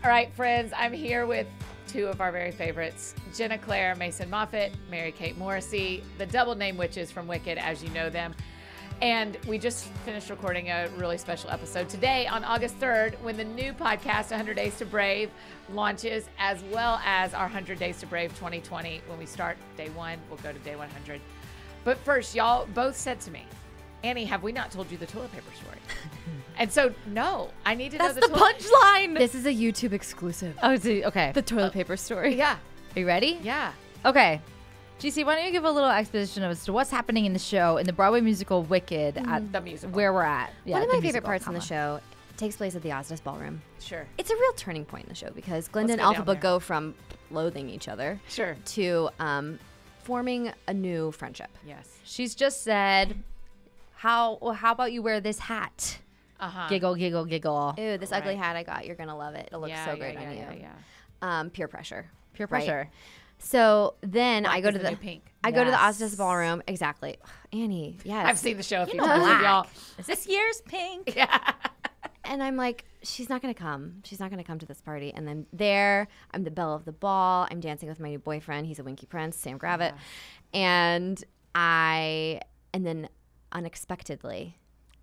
All right, friends, I'm here with two of our very favorites, Ginna Claire Mason Moffat, Mary Kate Morrissey, the double name witches from Wicked, as you know them. And we just finished recording a really special episode today on August 3rd when the new podcast, 100 Days to Brave, launches, as well as our 100 Days to Brave 2020. When we start day one, we'll go to day 100. But first, y'all both said to me, Annie, have we not told you the toilet paper story? And so, no, I need to know That's the punchline. This is a YouTube exclusive. Oh, okay. The toilet paper story. Yeah. Are you ready? Yeah. Okay. GC, why don't you give a little exposition as to what's happening in the show, in the Broadway musical Wicked, at The musical. where we're at. Yeah, One of the my favorite musical, parts in the show takes place at the Osnes Ballroom. Sure. It's a real turning point in the show because Glinda and go down Elphaba there. go from loathing each other Sure. to forming a new friendship. Yes. She's just said, how about you wear this hat? Uh-huh. Giggle, giggle, giggle. Ew, this ugly Right. hat I got, you're going to love it. It'll look so great on you. Yeah. Peer pressure. Pure Right. pressure. So then I go is to the the new pink. I go to the Yes. Osnes Ballroom. Exactly. Annie, yes. I've seen the show a few know times with black. y'all. Is this year's pink? Yeah. And I'm like, she's not going to come. She's not going to come to this party. And then there, I'm the belle of the ball. I'm dancing with my new boyfriend. He's a Winky Prince, Sam Gravitt. And then unexpectedly,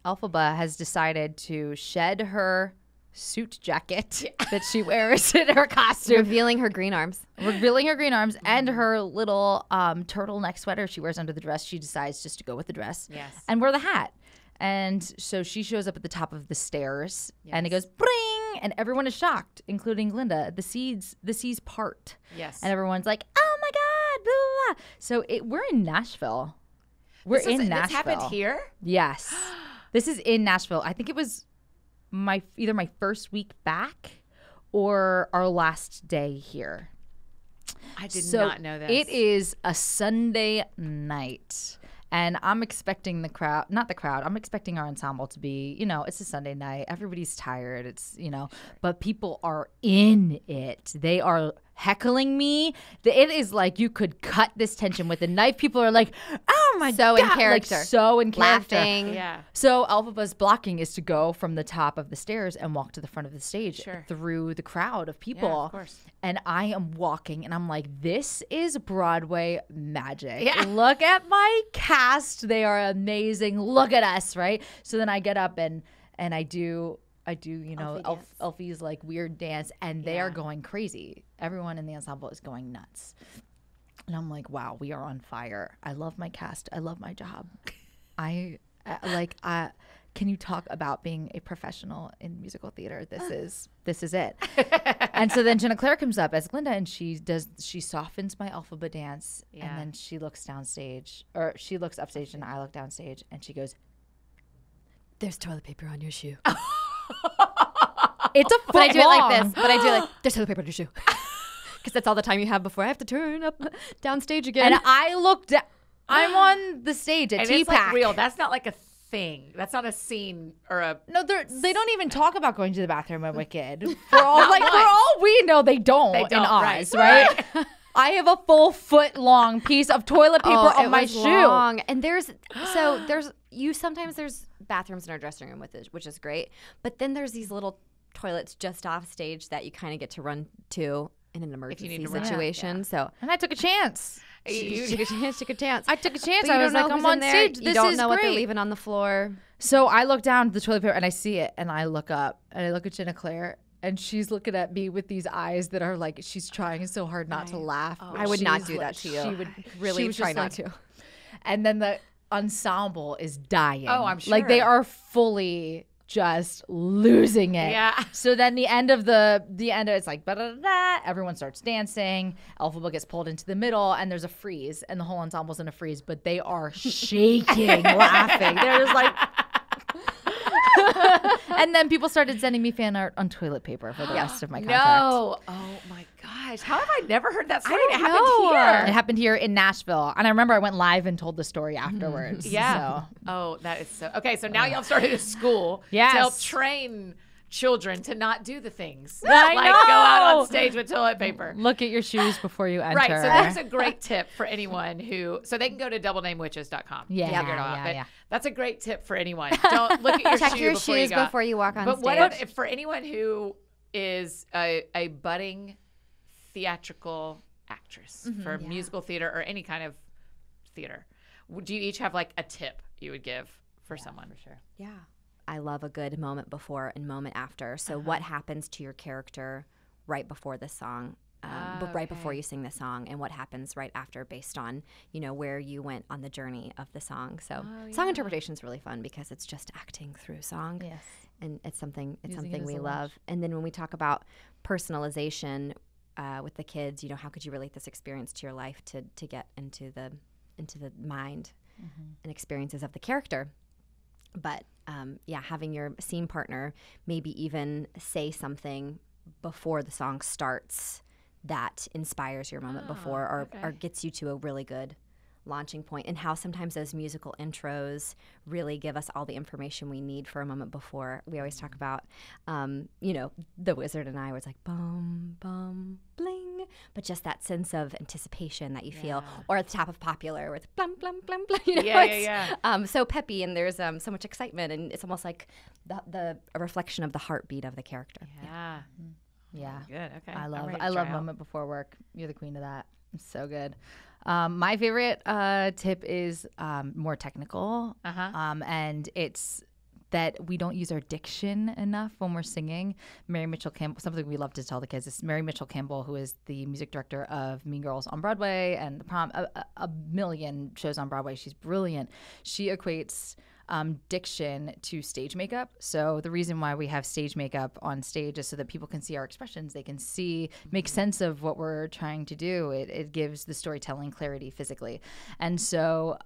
Elphaba has decided to shed her suit jacket that she wears in her costume, revealing her green arms. revealing her green arms and her little turtleneck sweater she wears under the dress. She decides just to go with the dress Yes. and wear the hat. And so she shows up at the top of the stairs and it goes bring, and everyone is shocked, including Glinda. The seas part. Yes. And everyone's like, oh my God, blah, blah, blah. So we're in Nashville. We're in Nashville. This happened here? Yes. This is in Nashville. I think it was either my first week back or our last day here. I did So not know this. It is a Sunday night. And I'm expecting I'm expecting our ensemble to be, it's a Sunday night. Everybody's tired. It's, but people are in it. They are heckling me. It is like you could cut this tension with a knife. People are like, oh my So God. in character. Like, so in character. Laughing. Yeah. So Elphaba's blocking is to go from the top of the stairs and walk to the front of the stage through the crowd of people. Yeah, of course. And I am walking and I'm like, this is Broadway magic. Yeah. Look at my cast. They are amazing. Look at us, right? So then I get up and I do Elfie's like weird dance, and they are going crazy. Everyone in the ensemble is going nuts. And I'm like, wow, we are on fire. I love my cast. I love my job. Can you talk about being a professional in musical theater? This is it. And so then Ginna Claire comes up as Glinda, and she softens my Elphaba dance, and then she looks downstage, or she looks upstage, and I look downstage, and she goes, There's toilet paper on your shoe. it's a foot But I do it long. like this. But I do it like, there's toilet paper on your shoe. Because that's all the time you have before I have to turn up downstage again. And I look down. I'm on the stage at And T-Pack. it's like real. That's not like a thing. That's not a scene or a... No, they don't even talk about going to the bathroom at Wicked. For all we know, they don't in Oz, right? I have a full foot long piece of toilet paper on my shoe. Long. And there's sometimes there's bathrooms in our dressing room which is great. But then there's these little toilets just off stage that you kind of get to run to in an emergency situation. So And I took a chance. you took a chance. I took a chance. But I you was don't like, know I'm who's in on there. stage. You This don't is know what they're great. leaving on the floor. So I look down at the toilet paper and I see it, and I look up and I look at Ginna Claire, and she's looking at me with these eyes that are like she's trying so hard not to laugh. I would not do that to you. She would Really was try just not like- to. And then the ensemble is dying. Oh, I'm Like they sure. are fully just losing it. Yeah. So then the end of it's like ba-da-da-da, everyone starts dancing. Elphaba gets pulled into the middle, and there's a freeze, and the whole ensemble's in a freeze, but they are shaking, laughing. They're just like. And then people started sending me fan art on toilet paper for the rest of my contract. No. Oh, my gosh. How have I never heard that story? don't It happened know. here. It happened here in Nashville. And I remember I went live and told the story afterwards. Yeah. So. Oh, that is so... Okay, so now y'all started a school Yes. to help train children to not do the things. I like go out know. on stage with toilet paper. Look at your shoes before you enter. Right, so there's a great tip for anyone who... So they can go to doublenamewitches.com. Yeah, to figure it all out. yeah, But yeah. That's a great tip for anyone. Don't look at your Check shoe your before shoes you go. before you walk on But stage. what if for anyone who is a budding theatrical actress for musical theater or any kind of theater. Do you each have like a tip you would give for someone? For sure. Yeah. I love a good moment before and moment after. So what happens to your character right before the song, but right before you sing the song, and what happens right after based on, where you went on the journey of the song. So song interpretation is really fun because it's just acting through song. Yes. And it's something Using it as we a love. launch. And then when we talk about personalization with the kids, how could you relate this experience to your life to get into the mind and experiences of the character? But having your scene partner maybe even say something before the song starts that inspires your moment before or gets you to a really good launching point, and how sometimes those musical intros really give us all the information we need for a moment before. We always talk about, The Wizard and I was like, bum, bum, bling, but just that sense of anticipation that you feel, or at the top of Popular with blum, blum, blum, blum, it's so peppy, and there's so much excitement, and it's almost like a reflection of the heartbeat of the character. Yeah. Yeah. Good. Okay. I love I'm ready to try out. moment before work. You're the queen of that. It's so good. My favorite tip is more technical, and it's that we don't use our diction enough when we're singing. Mary Mitchell Campbell, something we love to tell the kids, is Mary Mitchell Campbell, who is the music director of Mean Girls on Broadway and The Prom, a million shows on Broadway. She's brilliant. She equates diction to stage makeup. So the reason why we have stage makeup on stage is so that people can see our expressions. They can make sense of what we're trying to do. It gives the storytelling clarity physically. And so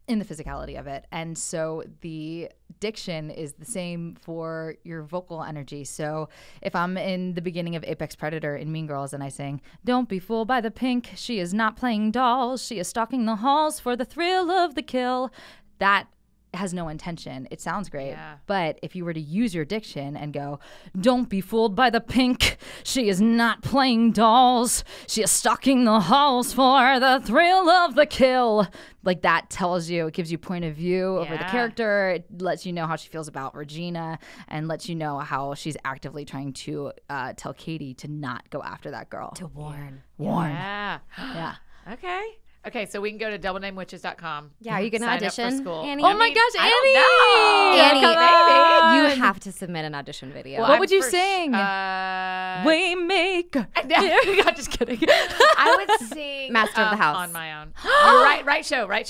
in the physicality of it. And so the diction is the same for your vocal energy. So if I'm in the beginning of Apex Predator in Mean Girls and I sing, "Don't be fooled by the pink, she is not playing dolls, she is stalking the halls for the thrill of the kill," that has no intention. It sounds great. But if you were to use your diction and go, "Don't be fooled by the pink, she is not playing dolls, she is stalking the halls for the thrill of the kill," like that tells you, it gives you point of view over the character. It lets you know how she feels about Regina and lets you know how she's actively trying to tell Katie to not go after that girl. To warn. Yeah. Yeah. Okay, so we can go to doublenamewitches.com. Yeah, are you going to Sign audition? up for school. Annie? Oh my gosh, I Annie! don't know. Annie, Come on. you have to submit an audition video. Well, What I'm would you for sing? Waymaker. I'm just kidding. I would sing Master of the House. on my own. You're right. Right show. Wrong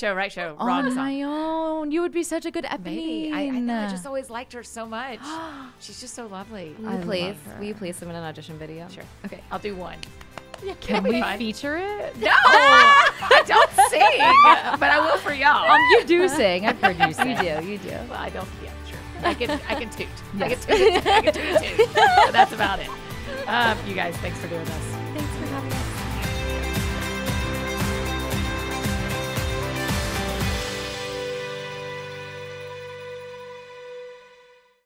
On song. my own. You would be such a good Maybe. Eponine. I know. I just always liked her so much. She's just so lovely. Will you please submit an audition video? Sure. Okay. I'll do one. Can we feature it? No, I don't sing, but I will for y'all. You do sing. I've heard you sing. You do. Well, I don't. Yeah, sure. I can toot. Yes. I can toot. So that's about it. You guys, thanks for doing this. Thanks for having us.